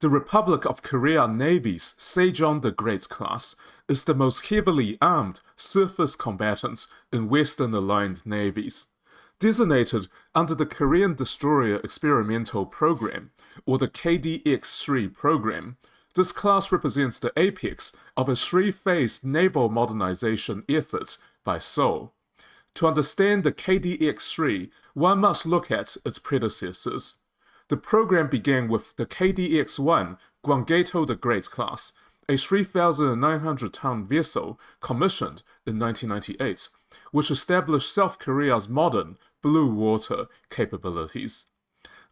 The Republic of Korea Navy's Sejong the Great class is the most heavily armed surface combatant in Western-aligned navies. Designated under the Korean Destroyer Experimental Program, or the KDX-3 program, this class represents the apex of a three-phased naval modernization effort by Seoul. To understand the KDX-3, one must look at its predecessors. The program began with the KDX-1 Gwanggaeto the Great class, a 3,900-ton vessel commissioned in 1998, which established South Korea's modern blue water capabilities.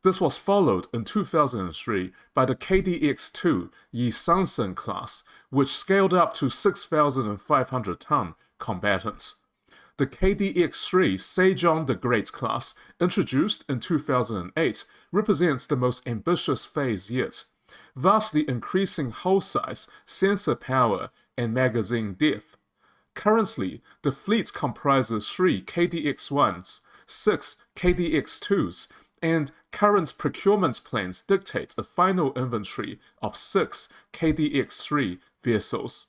This was followed in 2003 by the KDX-2 Yi Sansen class, which scaled up to 6,500-ton combatants. The KDX-3 Sejong the Great class, introduced in 2008, represents the most ambitious phase yet, vastly increasing hull size, sensor power, and magazine depth. Currently, the fleet comprises 3 KDX-1s, 6 KDX-2s, and current procurement plans dictate a final inventory of 6 KDX-3 vessels.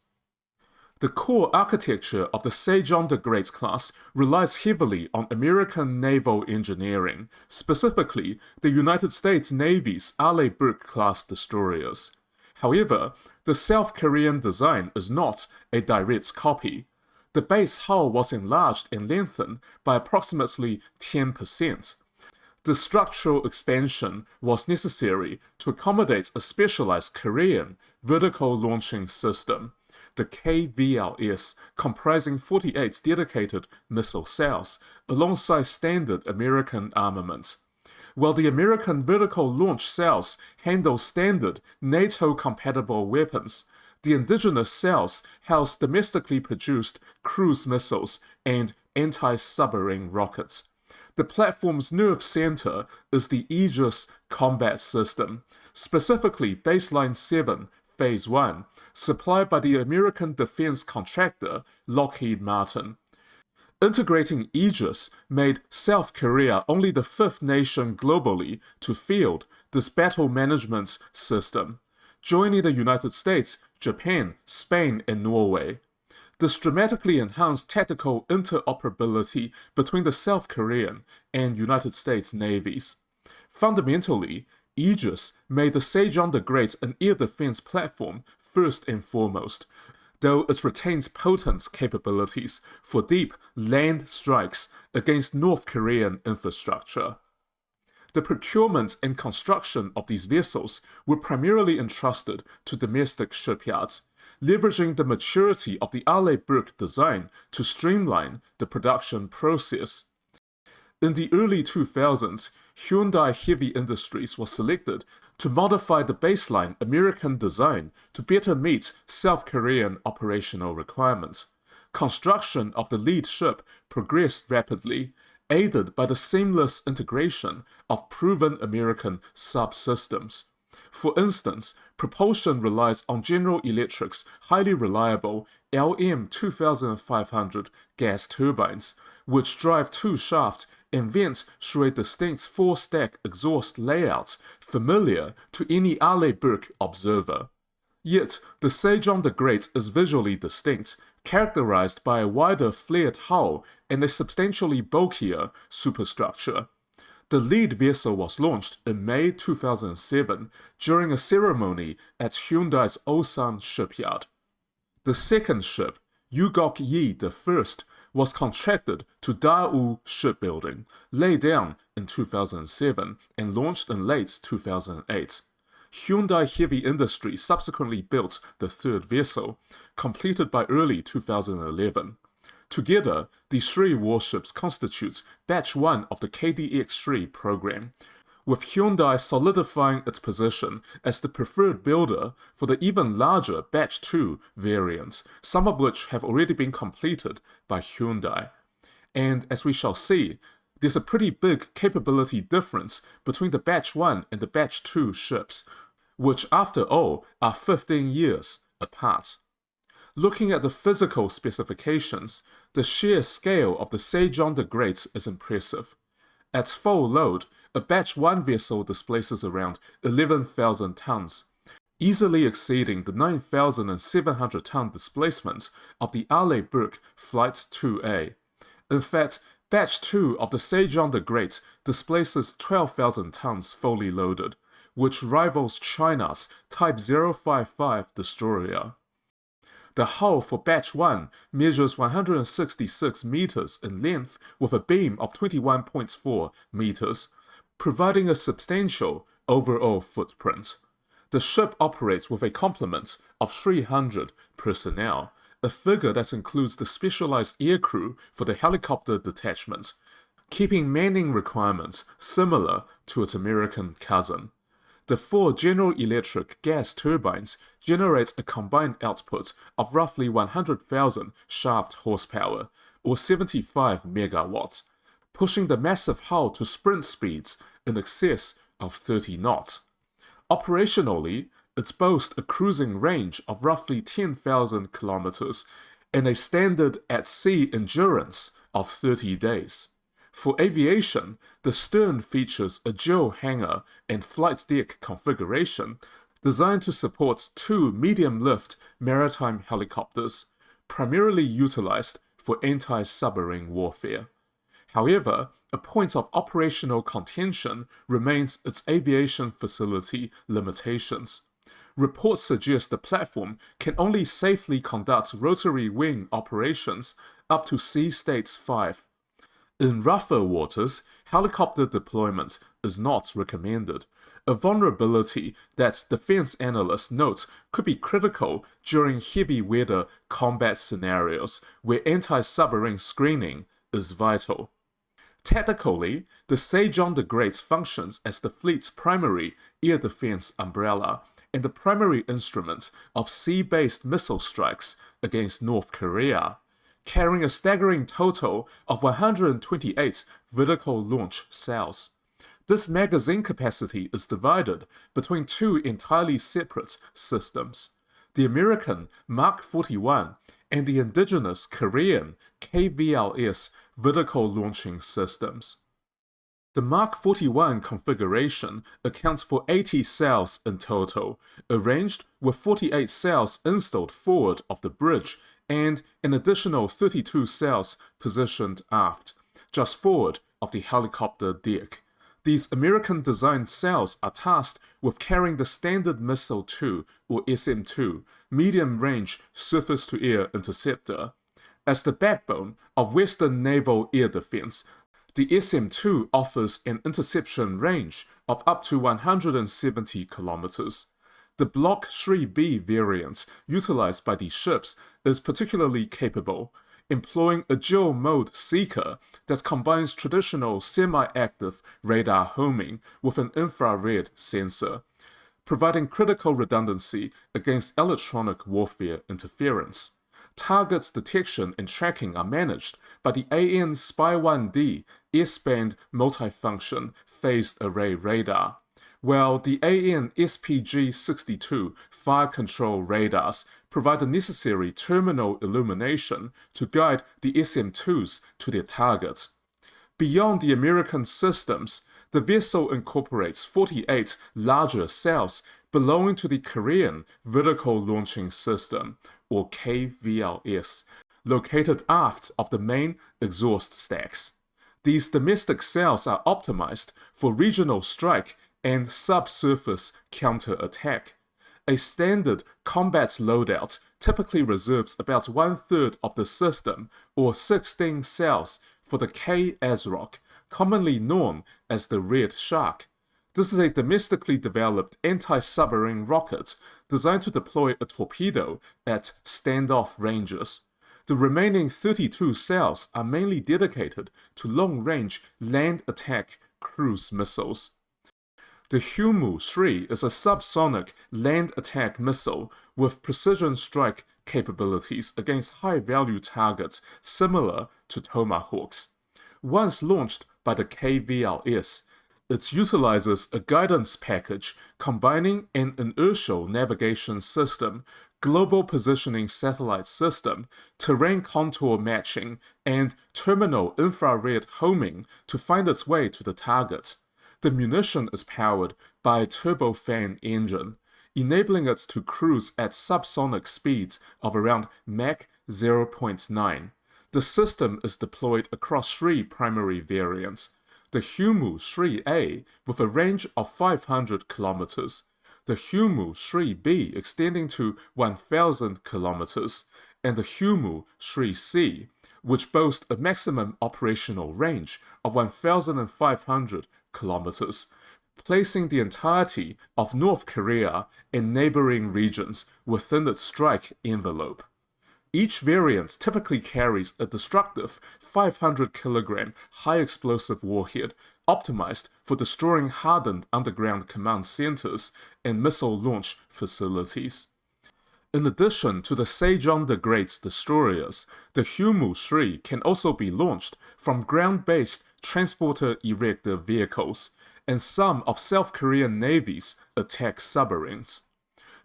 The core architecture of the Sejong the Great class relies heavily on American naval engineering, specifically the United States Navy's Arleigh Burke class destroyers. However, the South Korean design is not a direct copy. The base hull was enlarged and lengthened by approximately 10%. The structural expansion was necessary to accommodate a specialized Korean vertical launching system, the K-VLS, comprising 48 dedicated missile cells, alongside standard American armament. While the American vertical launch cells handle standard NATO-compatible weapons, the indigenous cells house domestically produced cruise missiles and anti-submarine rockets. The platform's nerve center is the Aegis combat system, specifically Baseline 7, Phase 1, supplied by the American defense contractor Lockheed Martin. Integrating Aegis made South Korea only the 5th nation globally to field this battle management system, joining the United States, Japan, Spain, and Norway. This dramatically enhanced tactical interoperability between the South Korean and United States navies. Fundamentally, Aegis made the Sejong the Great an air defense platform first and foremost, though it retains potent capabilities for deep land strikes against North Korean infrastructure. The procurement and construction of these vessels were primarily entrusted to domestic shipyards, leveraging the maturity of the Arleigh Burke design to streamline the production process. In the early 2000s, Hyundai Heavy Industries was selected to modify the baseline American design to better meet South Korean operational requirements. Construction of the lead ship progressed rapidly, aided by the seamless integration of proven American subsystems. For instance, propulsion relies on General Electric's highly reliable LM2500 gas turbines, which drive two shafts and vent through a distinct 4-stack exhaust layout familiar to any Arleigh Burke observer. Yet, the Sejong the Great is visually distinct, characterized by a wider flared hull and a substantially bulkier superstructure. The lead vessel was launched in May 2007 during a ceremony at Hyundai's Ulsan shipyard. The second ship, Yugok Yi I, was contracted to Daewoo Shipbuilding, laid down in 2007 and launched in late 2008. Hyundai Heavy Industries subsequently built the third vessel, completed by early 2011. Together, these 3 warships constitute Batch 1 of the KDX-3 program, with Hyundai solidifying its position as the preferred builder for the even larger Batch 2 variants, some of which have already been completed by Hyundai. And as we shall see, there's a pretty big capability difference between the Batch 1 and the Batch 2 ships, which after all are 15 years apart. Looking at the physical specifications, the sheer scale of the Sejong the Great is impressive. At full load, a Batch 1 vessel displaces around 11,000 tons, easily exceeding the 9,700-ton displacement of the Arleigh Burke Flight 2A. In fact, Batch 2 of the Sejong the Great displaces 12,000 tons fully loaded, which rivals China's Type 055 destroyer. The hull for Batch 1 measures 166 meters in length with a beam of 21.4 meters, providing a substantial overall footprint. The ship operates with a complement of 300 personnel, a figure that includes the specialized aircrew for the helicopter detachment, keeping manning requirements similar to its American cousin. The 4 General Electric gas turbines generates a combined output of roughly 100,000 shaft horsepower, or 75 megawatts, pushing the massive hull to sprint speeds in excess of 30 knots. Operationally, it boasts a cruising range of roughly 10,000 kilometers and a standard at-sea endurance of 30 days. For aviation, the stern features a dual hangar and flight deck configuration designed to support 2 medium-lift maritime helicopters, primarily utilized for anti-submarine warfare. However, a point of operational contention remains its aviation facility limitations. Reports suggest the platform can only safely conduct rotary wing operations up to Sea State 5. In rougher waters, helicopter deployment is not recommended, a vulnerability that defense analysts note could be critical during heavy weather combat scenarios where anti-submarine screening is vital. Technically, the Sejong the Great functions as the fleet's primary air defense umbrella and the primary instrument of sea-based missile strikes against North Korea, carrying a staggering total of 128 vertical launch cells. This magazine capacity is divided between 2 entirely separate systems, the American Mark-41 and the indigenous Korean K-VLS vertical launching systems. The Mark-41 configuration accounts for 80 cells in total, arranged with 48 cells installed forward of the bridge and an additional 32 cells positioned aft, just forward of the helicopter deck. These American-designed cells are tasked with carrying the Standard Missile 2, or SM-2, medium-range surface-to-air interceptor. As the backbone of Western naval air defense, the SM-2 offers an interception range of up to 170 kilometers. The Block 3B variant utilized by these ships is particularly capable, employing a dual-mode seeker that combines traditional semi-active radar homing with an infrared sensor, providing critical redundancy against electronic warfare interference. Targets detection and tracking are managed by the AN Spy-1D S-band multifunction phased array radar, while the AN SPG-62 fire control radars provide the necessary terminal illumination to guide the SM-2s to their targets. Beyond the American systems, the vessel incorporates 48 larger cells belonging to the Korean Vertical Launching System, or K-VLS, located aft of the main exhaust stacks. These domestic cells are optimized for regional strike and subsurface counterattack. A standard combat loadout typically reserves about 1/3 of the system, or 16 cells, for the K-ASROC, commonly known as the Red Shark. This is a domestically developed anti-submarine rocket designed to deploy a torpedo at standoff ranges. The remaining 32 cells are mainly dedicated to long-range land attack cruise missiles. The Hyunmoo III is a subsonic land attack missile with precision strike capabilities against high-value targets similar to Tomahawks. Once launched by the K-VLS, it utilizes a guidance package combining an inertial navigation system, global positioning satellite system, terrain contour matching, and terminal infrared homing to find its way to the target. The munition is powered by a turbofan engine. enabling it to cruise at subsonic speeds of around Mach 0.9. The system is deployed across 3 primary variants: the Hyunmoo III-A with a range of 500 kilometers, the Hyunmoo III-B extending to 1,000 kilometers, and the Hyunmoo III-C, which boast a maximum operational range of 1,500 kilometers, placing the entirety of North Korea and neighboring regions within its strike envelope. Each variant typically carries a destructive 500-kilogram high-explosive warhead optimized for destroying hardened underground command centers and missile launch facilities. In addition to the Sejong the Great's destroyers, the Hyunmoo III can also be launched from ground-based transporter-erector vehicles and some of South Korean Navy's attack submarines.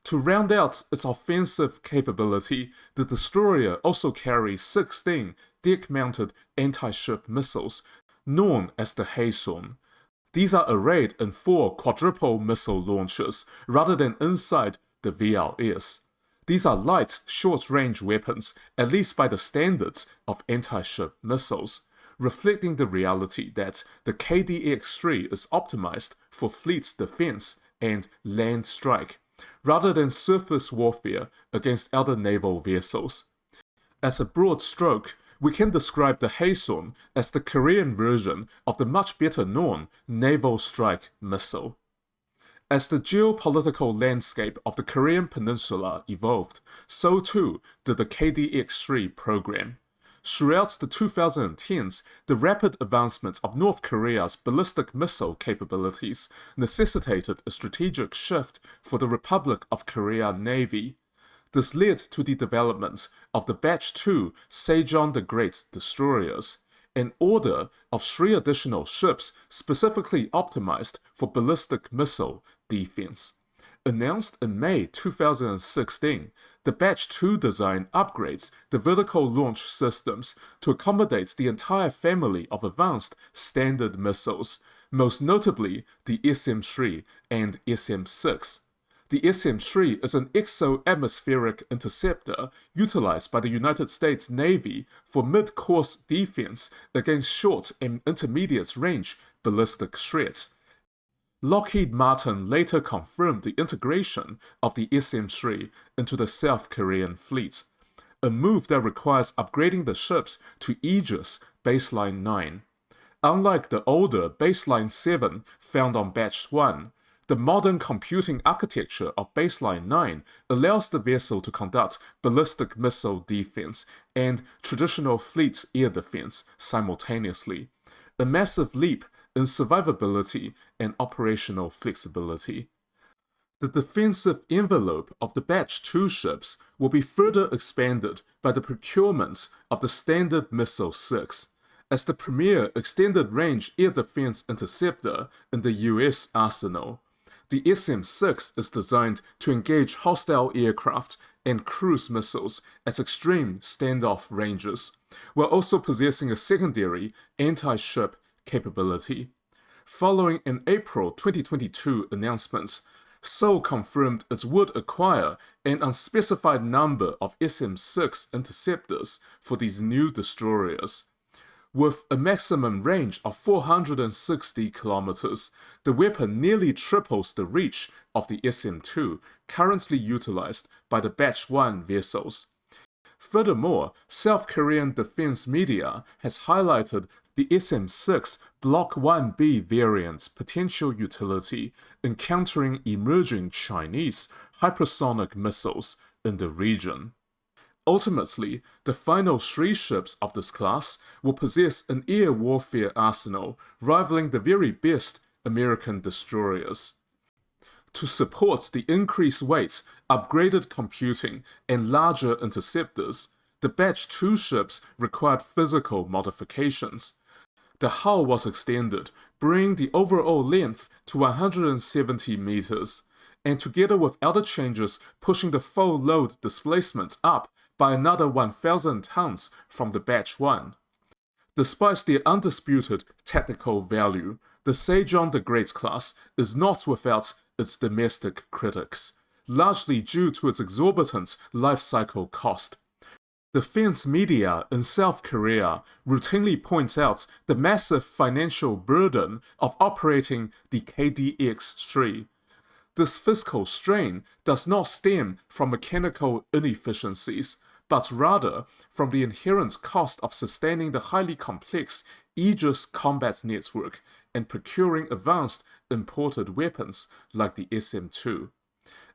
To round out its offensive capability, the destroyer also carries 16 deck-mounted anti-ship missiles, known as the Haesun. These are arrayed in 4 quadruple missile launchers rather than inside the VLS. These are light, short-range weapons, at least by the standards of anti-ship missiles, reflecting the reality that the KDX-3 is optimized for fleet defense and land strike, rather than surface warfare against other naval vessels. As a broad stroke, we can describe the Haesun as the Korean version of the much better known naval strike missile. As the geopolitical landscape of the Korean Peninsula evolved, so too did the KDX-3 program. Throughout the 2010s, the rapid advancements of North Korea's ballistic missile capabilities necessitated a strategic shift for the Republic of Korea Navy. This led to the development of the Batch 2 Sejong the Great destroyers, an order of 3 additional ships specifically optimized for ballistic missile defense. Announced in May 2016, the Batch 2 design upgrades the vertical launch systems to accommodate the entire family of advanced standard missiles, most notably the SM-3 and SM-6. The SM-3 is an exo-atmospheric interceptor utilized by the United States Navy for mid-course defense against short and intermediate-range ballistic threats. Lockheed Martin later confirmed the integration of the SM-3 into the South Korean fleet, a move that requires upgrading the ships to Aegis Baseline 9. Unlike the older Baseline 7 found on Batch 1, the modern computing architecture of Baseline 9 allows the vessel to conduct ballistic missile defense and traditional fleet air defense simultaneously, a massive leap in survivability and operational flexibility. The defensive envelope of the Batch 2 ships will be further expanded by the procurement of the Standard Missile 6, as the premier extended-range air defense interceptor in the US arsenal. The SM-6 is designed to engage hostile aircraft and cruise missiles at extreme standoff ranges, while also possessing a secondary anti-ship capability. Following an April 2022 announcement, Seoul confirmed it would acquire an unspecified number of SM-6 interceptors for these new destroyers. With a maximum range of 460 kilometers, the weapon nearly triples the reach of the SM-2 currently utilized by the Batch 1 vessels. Furthermore, South Korean defense media has highlighted the SM-6 Block 1B variant's potential utility in countering emerging Chinese hypersonic missiles in the region. Ultimately, the final 3 ships of this class will possess an air warfare arsenal rivaling the very best American destroyers. To support the increased weight, upgraded computing, and larger interceptors, the Batch 2 ships required physical modifications. The hull was extended, bringing the overall length to 170 meters, and together with other changes pushing the full load displacement up by another 1,000 tons from the Batch 1. Despite their undisputed technical value, the Sejong the Great class is not without its domestic critics. largely due to its exorbitant life cycle cost. Defense media in South Korea routinely point out the massive financial burden of operating the KDX-3. This fiscal strain does not stem from mechanical inefficiencies, but rather from the inherent cost of sustaining the highly complex Aegis combat network and procuring advanced imported weapons like the SM-2.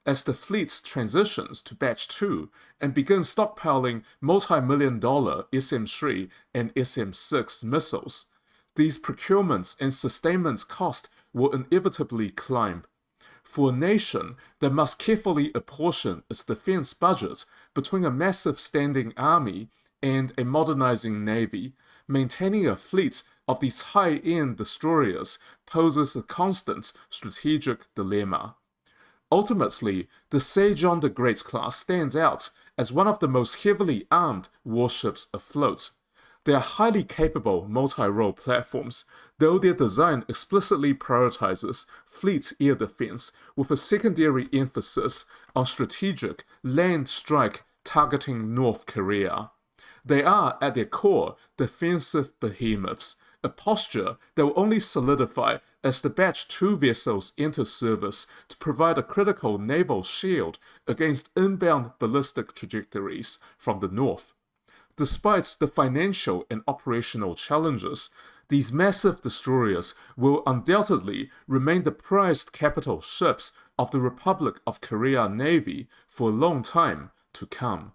As the fleet transitions to Batch 2 and begins stockpiling multi-million-dollar SM-3 and SM-6 missiles, these procurements and sustainment costs will inevitably climb. For a nation that must carefully apportion its defense budget between a massive standing army and a modernizing navy, maintaining a fleet of these high-end destroyers poses a constant strategic dilemma. Ultimately, the Sejong the Great class stands out as one of the most heavily armed warships afloat. They are highly capable multi-role platforms, though their design explicitly prioritizes fleet air defense with a secondary emphasis on strategic land strike targeting North Korea. They are, at their core, defensive behemoths, a posture that will only solidify as the Batch 2 vessels enter service to provide a critical naval shield against inbound ballistic trajectories from the north. Despite the financial and operational challenges, these massive destroyers will undoubtedly remain the prized capital ships of the Republic of Korea Navy for a long time to come.